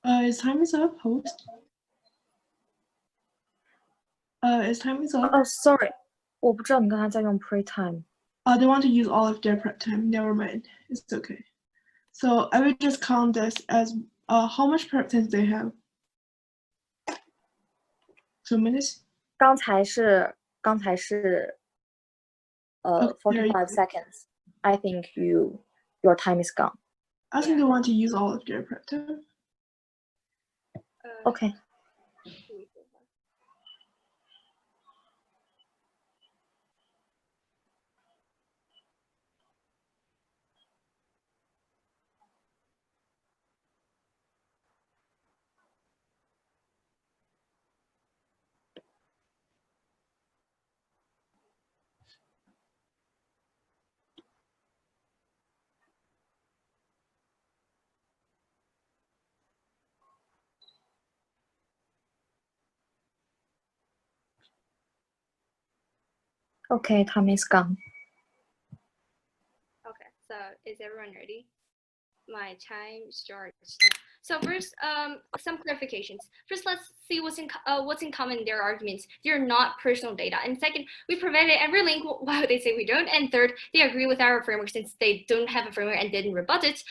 Is time is up, host? Is time is up? Sorry，我不知道你刚才在用 pre time。They want to use all of their prep time. Never mind. It's okay. So I will just count this as how much prep time they have. 2 minutes. 刚才是Okay, 45 seconds. I think your time is gone. I think they want to use all of their prep time. Okay. Okay, time is gone. Okay, so is everyone ready? My time starts now. So first, some clarifications. First, let's see what's in common in their arguments. They're not personal data. And second, we provided every link while they say we don't. And third, they agree with our framework since they don't have a framework and didn't rebut it.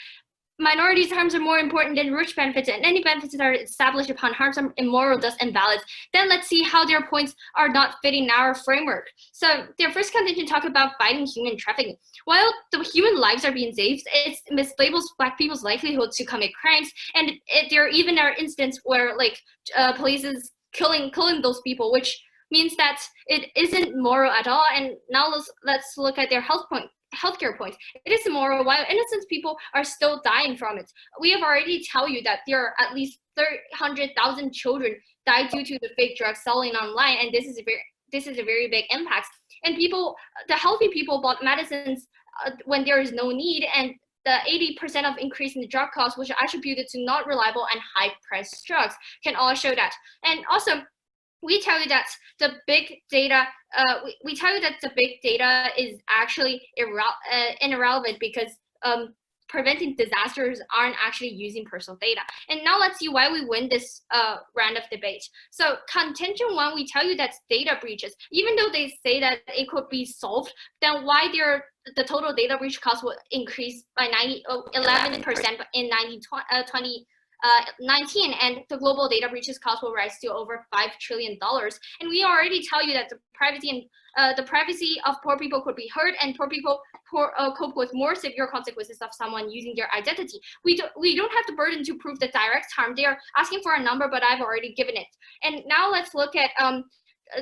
Minorities' harms are more important than rich benefits, and any benefits that are established upon harms are immoral, thus invalid. Then let's see how their points are not fitting our framework. So their first contention talk about fighting human trafficking. While the human lives are being saved, it mislabels Black people's likelihood to commit crimes, and there even are instances where police is killing those people, which means that it isn't moral at all. And now let's look at their healthcare point. It is immoral while innocent people are still dying from it. We have already tell you that there are at least 300,000 children died due to the fake drugs selling online, and this is a very big impact. And the healthy people bought medicines when there is no need, and the 80% of increase in the drug costs, which are attributed to not reliable and high-priced drugs, can all show that. And also, we tell you that the big data. We tell you that the big data is actually irrelevant because preventing disasters aren't actually using personal data. And now let's see why we win this round of debate. So contention one, we tell you that data breaches, even though they say that it could be solved, then why the total data breach cost will increase by 11% in 2019, and the global data breaches cost will rise to over $5 trillion. And we already tell you that the privacy of poor people could be hurt, and poor people cope with more severe consequences of someone using their identity. We don't have the burden to prove the direct harm. They are asking for a number, but I've already given it. And now let's look at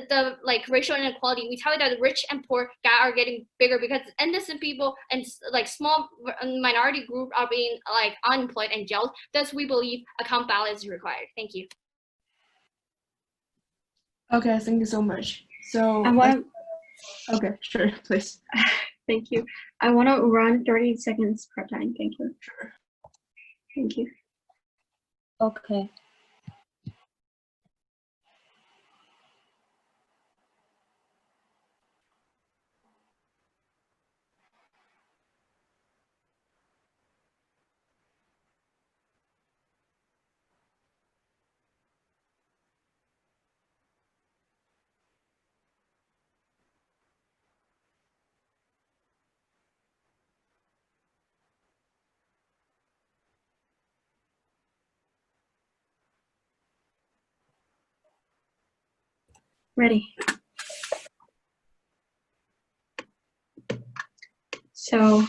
the racial inequality. We tell you that the rich and poor are getting bigger because innocent people and small minority group are being unemployed and jailed. Thus, we believe account balance is required. Thank you. Okay, thank you so much. So okay, sure, please. Thank you. I want to run 30 seconds per time. Thank you. Sure. Thank you. Okay. Ready. So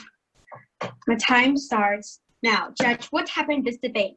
my time starts now. Judge, what happened in this debate?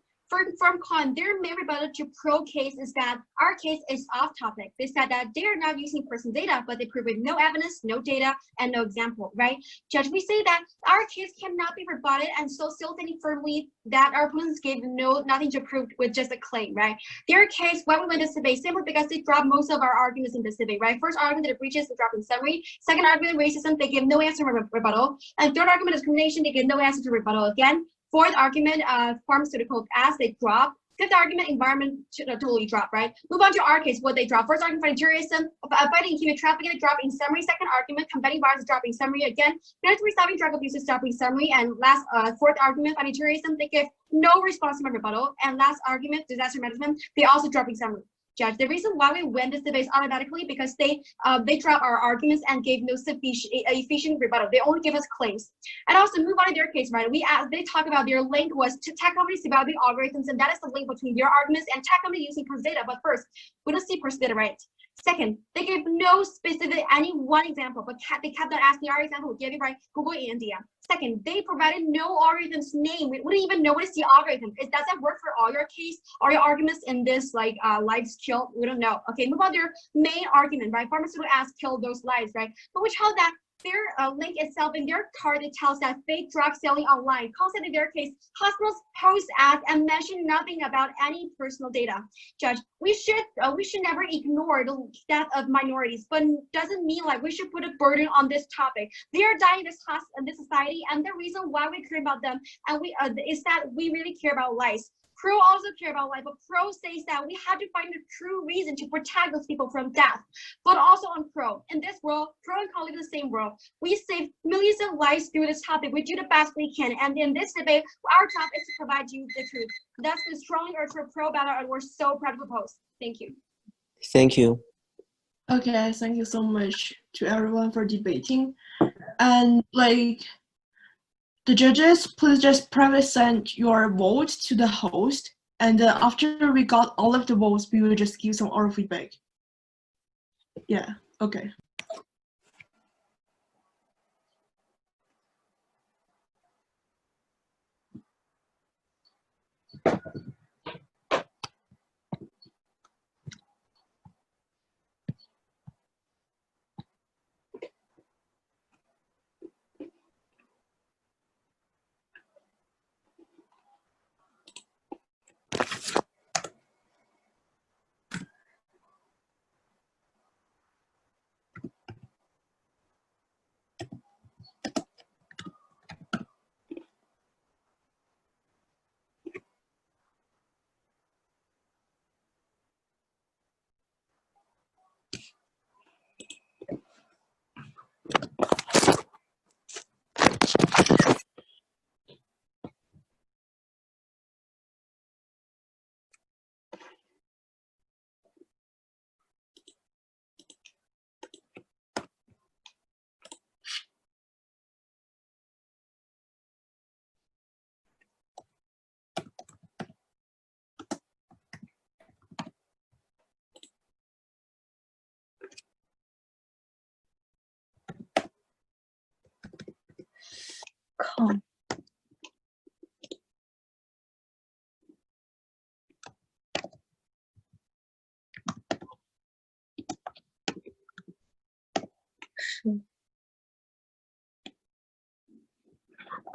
From con, their main rebuttal to pro case is that our case is off topic. They said that they are not using personal data, but they proved no evidence, no data, and no example, right? Judge, we say that our case cannot be rebutted, and so still standing firmly that our opponents gave nothing to prove with just a claim, right? Their case, why we win this debate, simply because they dropped most of our arguments in this debate, right? First argument that it breaches, they drop in summary. Second argument, racism, they give no answer to rebuttal. And third argument, discrimination, they give no answer to rebuttal again. Fourth argument, pharmaceutical ads, they drop Fifth argument, environment totally drop, right? Move on to our case, what they drop. First argument, fighting terrorism, fighting human trafficking, drop in summary. Second argument, combating violence, drop in summary again. Mandatory stopping drug abuse is drop in summary. And last, fourth argument, fighting terrorism, they give no response to my rebuttal. And last argument, disaster management, they also drop in summary. Judge, the reason why we win this debate automatically because they drop our arguments and gave no efficient rebuttal. They only give us claims. And also move on to their case, right? They talk about their link was to tech companies developing algorithms, and that is the link between their arguments and tech companies using person data. But first, we don't see person data, right? Second, they gave no specific any one example, but they kept on asking our example. We gave it right, Google in India. Second, they provided no algorithm's name. We wouldn't even know what is the algorithm. Does that work for all your case, all your arguments in this like lives killed? We don't know. Okay, move on to their main argument, right? Pharmaceutical ads kill those lives, right? But which how that their link itself in their card, it tells that fake drug selling online. Concept in their case, hospitals post ads and mention nothing about any personal data. Judge, we should never ignore the death of minorities, but doesn't mean like we should put a burden on this topic. They are dying in this society, and the reason why we care about them and we is that we really care about lives. Pro also care about life, but Pro says that we have to find the true reason to protect those people from death. But also on Pro, in this world, Pro and Con live in the same world. We save millions of lives through this topic. We do the best we can, and in this debate, our job is to provide you the truth. That's the strongly urge for Pro battle, and we're so proud to propose. Thank you. Thank you. Okay, thank you so much to everyone for debating. And like the judges, please just privately send your vote to the host. And then after we got all of the votes, we will just give some oral feedback. Yeah, okay. Con.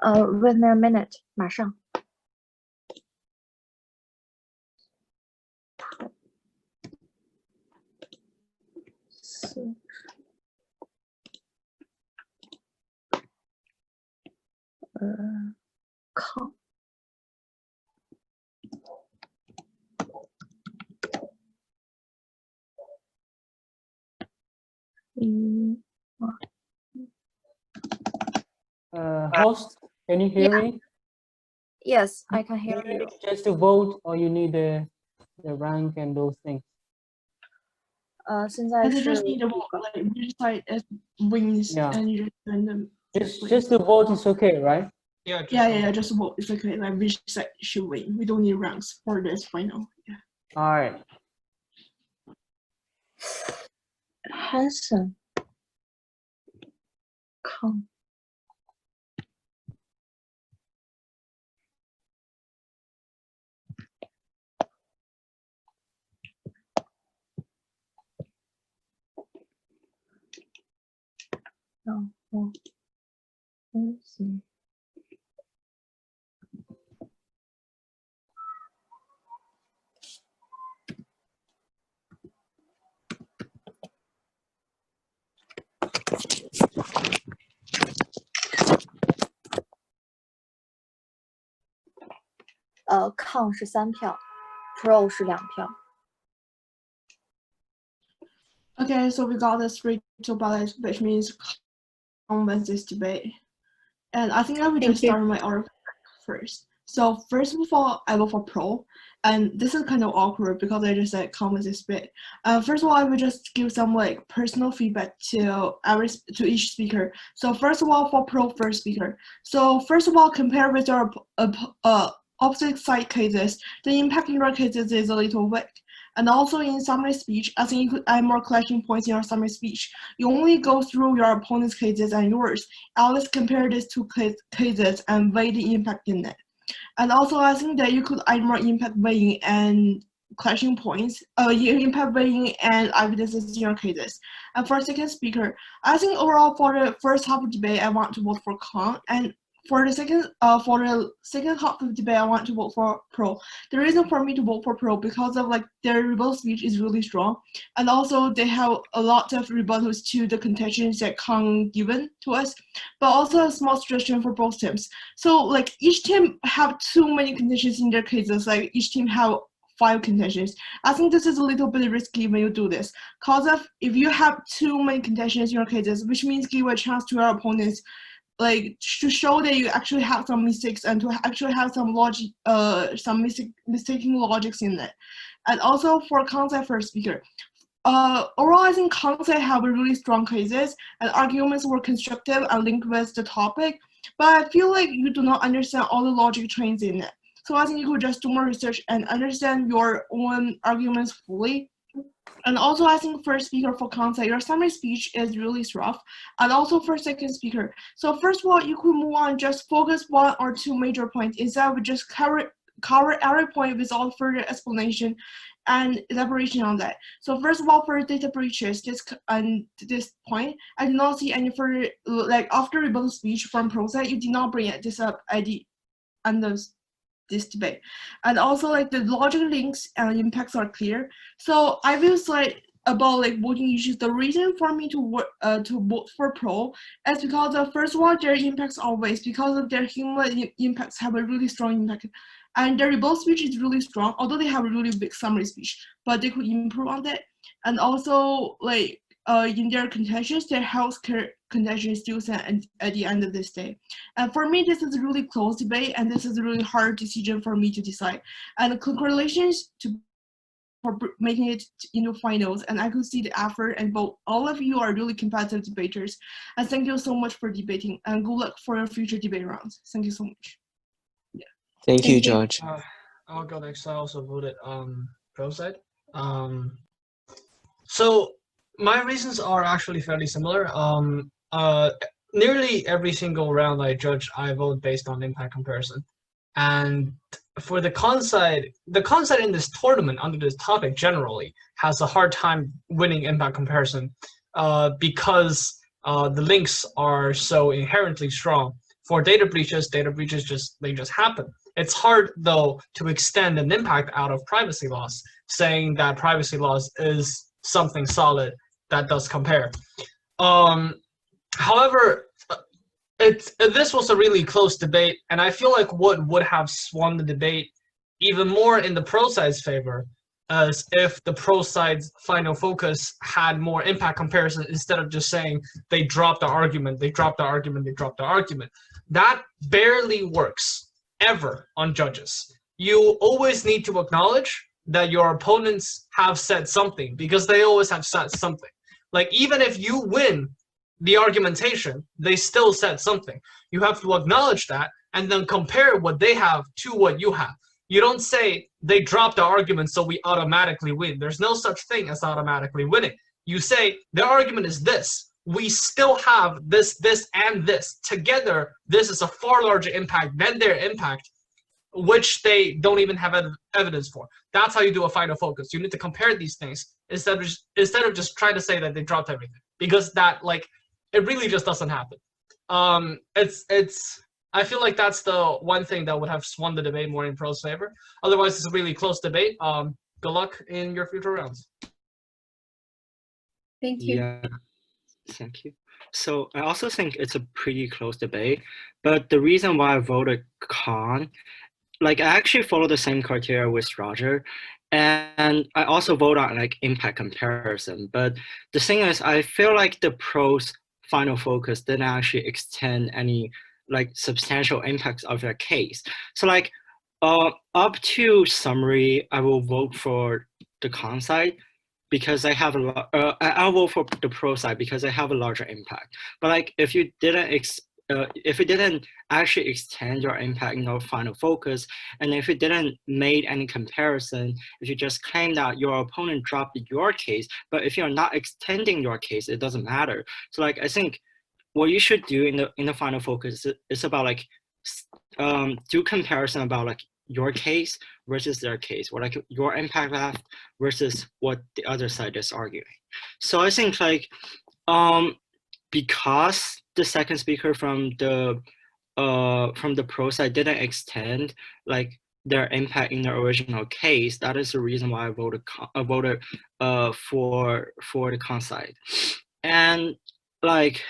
Wait a minute， 马上。抗。Host, can you hear me? Yes, I can hear Do you you. need just to vote, or you need the rank and those things? 现在 And you 是 just need to vote, like which side is wins, Yeah. and you just send them. Just to vote is okay, right? Yeah, just vote. It's okay. Like which side should win. We don't need ranks for this final. Yeah. All right. Hanson 抗。然后行。抗是3票。pro 是2票。 Okay, so we got this 3-2 balance, which means Kong wins this debate. And I think I will just start my order first. So first of all, I vote for pro. And this is kind of awkward because I just said Kong wins this debate. First of all, I will just give some like personal feedback to each speaker. So first of all, for pro first speaker. So first of all, compared with our opposite side cases, the impact in your cases is a little weak. And also in summary speech, I think you could add more collection points in your summary speech. You only go through your opponent's cases and yours. At least compare these two cases and weigh the impact in it. And also I think that you could add more impact weighing and collection points, impact weighing and evidences in your cases. And for second speaker, I think overall for the first half of the debate, I want to vote for Kong, and for the second half of the debate, I want to vote for pro. The reason for me to vote for pro because of like their rebuttal speech is really strong, and also they have a lot of rebuttals to the contentions that Kong given to us, but also a small suggestion for both teams. So like each team have too many contentions in their cases. Like each team have 5 contentions. I think this is a little bit risky when you do this, cause of if you have too many contentions in your cases, which means give a chance to your opponents, like to show that you actually have some mistakes and to actually have some logic, some mistaking logics in it. And also for concept first speaker, overall I think concept have really strong cases and arguments were constructive and linked with the topic, but I feel like you do not understand all the logic trains in it. So I think you could just do more research and understand your own arguments fully. And also, I think first speaker for concept, your summary speech is really rough. And also for second speaker. So first of all, you could move on, just focus 1 or 2 major points instead of just cover every point without further explanation and elaboration on that. So first of all, for data breaches, this point, I did not see any further, like after rebuttal speech from Proset, you did not bring this up at the end of this debate. And also like the logic links and impacts are clear. So I will say about like voting issues, the reason for me to vote for pro is because first of all, their impacts always, because of their human impacts have a really strong impact. And their rebuttal speech is really strong, although they have a really big summary speech, but they could improve on that. And also like in their contentions, their healthcare contention is still set at the end of this day. And for me, this is a really close debate, and this is a really hard decision for me to decide. And congratulations for making it into finals, and I could see the effort, and all of you are really competitive debaters. And thank you so much for debating, and good luck for your future debate rounds. Thank you so much. Yeah. Thank you, George. I'll go next. I also voted pro side. So my reasons are actually fairly similar. Nearly every single round I judge, I vote based on impact comparison. And for the con side in this tournament under this topic generally has a hard time winning impact comparison because the links are so inherently strong. For data breaches just happen. It's hard though to extend an impact out of privacy loss, saying that privacy loss is something solid that does compare. However, this was a really close debate, and I feel like what would have swung the debate even more in the pro side's favor as if the pro side's final focus had more impact comparison instead of just saying they dropped the argument. That barely works ever on judges. You always need to acknowledge that your opponents have said something because they always have said something. Like even if you win the argumentation, they still said something. You have to acknowledge that and then compare what they have to what you have. You don't say they dropped the argument so we automatically win. There's no such thing as automatically winning. You say their argument is this. We still have this, and this. Together, this is a far larger impact than their impact, which they don't even have evidence for. That's how you do a final focus. You need to compare these things instead of just trying to say that they dropped everything, because that it really just doesn't happen. I feel like that's the one thing that would have swung the debate more in pro's favor. Otherwise, it's a really close debate. Good luck in your future rounds. Thank you. Yeah, thank you. So I also think it's a pretty close debate, but the reason why I voted con like I actually follow the same criteria with Roger, and I also vote on like impact comparison. But the thing is, I feel like the pros final focus didn't actually extend any like substantial impacts of their case. So like up to summary, I will vote for the con side because I have a lot. I'll vote for the pro side because I have a larger impact. But like if you didn't actually extend your impact in your final focus, and if you didn't made any comparison, if you just claim that your opponent dropped your case, but if you're not extending your case, it doesn't matter. So like I think what you should do in the final focus is about like do comparison about like your case versus their case, or like your impact left versus what the other side is arguing. So I think like because the second speaker from the pro side didn't extend like their impact in the original case, that is the reason why I voted for the con side. And like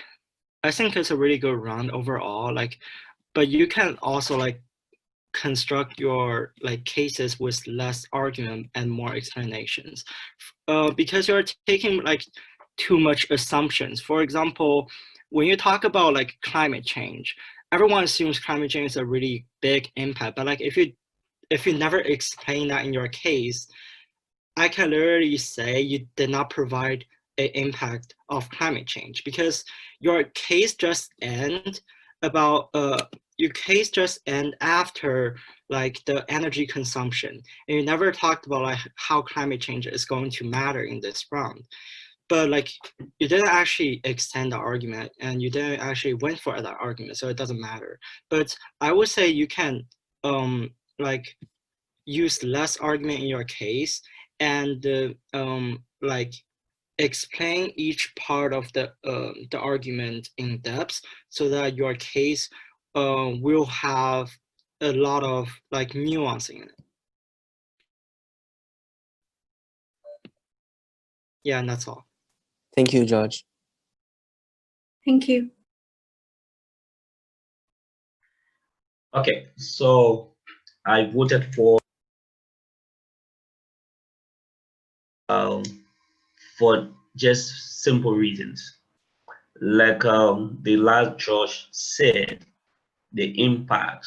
I think it's a really good round overall. Like, but you can also like construct your like cases with less argument and more explanations, because you're taking like too much assumptions. For example, when you talk about like climate change, everyone assumes climate change is a really big impact, but like if you never explain that in your case, I can literally say you did not provide an impact of climate change, because your case just end about your case just end after like the energy consumption, and you never talked about like how climate change is going to matter in this round. But like you didn't actually extend the argument, and you didn't actually win for that argument, so it doesn't matter. But I would say you can like use less argument in your case, and like explain each part of the argument in depth, so that your case will have a lot of like nuance in it. Yeah, and that's all. Thank you, George. Thank you. Okay, so I voted for just simple reasons. Like the last judge said, the impact.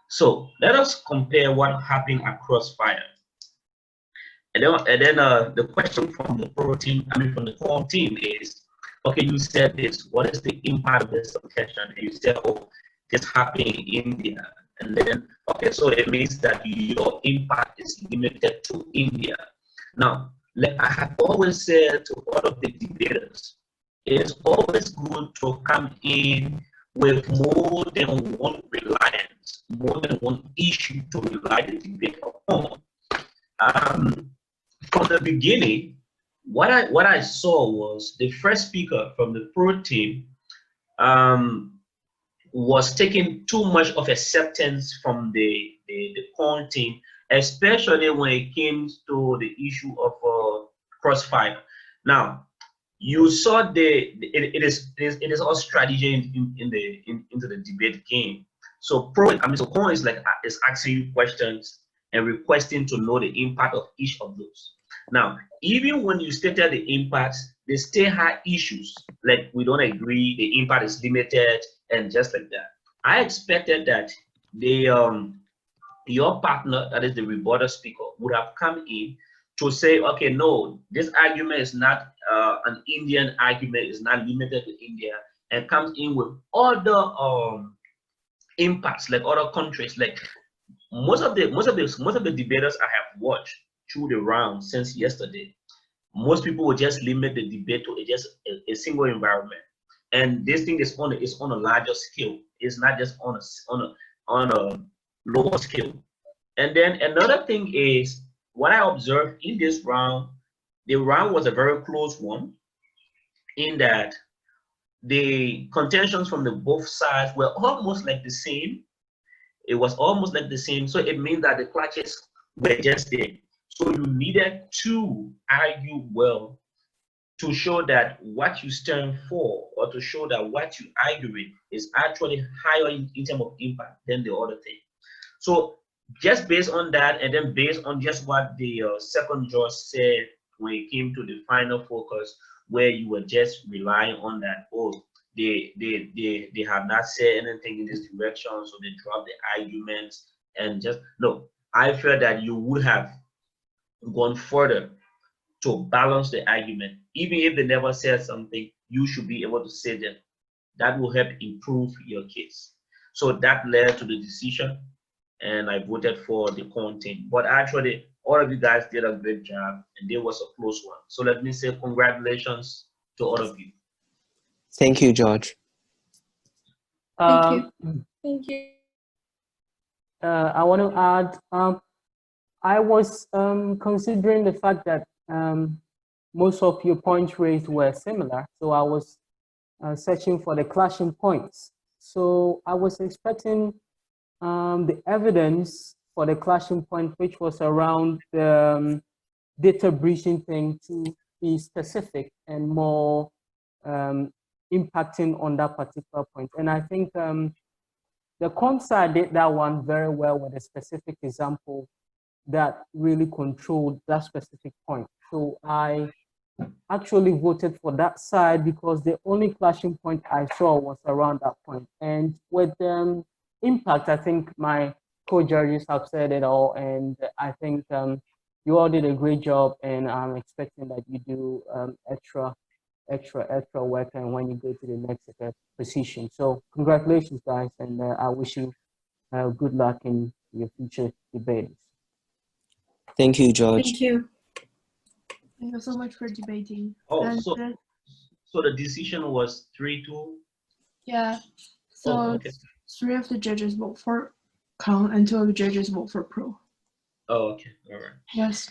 So let us compare what happened at Crossfire. And then the question from the pro team, from the core team is, okay, you said this, what is the impact of this contention? And you said, oh, this happened in India. And then, okay, so it means that your impact is limited to India. Now, like I have always said to all of the debaters, it is always good to come in with more than one reliance, more than one issue to rely the debate upon. From the beginning, what I saw was the first speaker from the pro team was taking too much of acceptance from the core team, especially when it came to the issue of Crossfire. Now, you saw it is all strategy into the debate game. So so core is like is asking you questions and requesting to know the impact of each of those. Now, even when you stated the impacts, they still had issues like we don't agree, the impact is limited, and just like that. I expected that your partner, that is the rebuttal speaker, would have come in to say, okay, no, this argument is not an Indian argument, is not limited to India, and comes in with other impacts, like other countries. Like most of the debaters I have watched through the round since yesterday, most people will just limit the debate to just a single environment, and this thing is on a larger scale. It's not just on a lower scale. And then another thing is what I observed in this round. The round was a very close one, in that the contentions from the both sides were almost like the same. It was almost like the same. So it means that the clutches were just there. So you needed to argue well to show that what you stand for, or to show that what you argue with is actually higher in terms of impact than the other thing. So just based on that, and then based on just what the second judge said when it came to the final focus, where you were just relying on that, oh, they have not said anything in this direction, so they dropped the arguments and just no. I feel that you would have gone further to balance the argument. Even if they never said something, you should be able to say them. That will help improve your case. So that led to the decision, and I voted for the content. But actually, all of you guys did a great job, and there was a close one. So let me say congratulations to all of you. Thank you, George. Thank you. Thank you. I want to add, I was considering the fact that most of your points raised were similar, so I was searching for the clashing points. So I was expecting the evidence for the clashing point, which was around the data breaching thing, to be specific and more impacting on that particular point. And I think the ComSci did that one very well with a specific example that really controlled that specific point. So I actually voted for that side because the only clashing point I saw was around that point. And with impact, I think my co-judges have said it all, and I think you all did a great job, and I'm expecting that you do extra work and when you go to the next position. So congratulations, guys, and I wish you good luck in your future debates. Thank you, George. Thank you. Thank you so much for debating. Oh, And so the decision was 3-2. yeah, so Oh, okay. 3 of the judges vote for Con and 2 of the judges vote for Pro. Oh, okay. All right. Yes.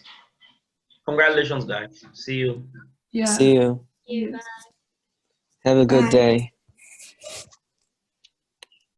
Congratulations, guys. See you. Yeah. See you. Yes. Have a good Bye. day.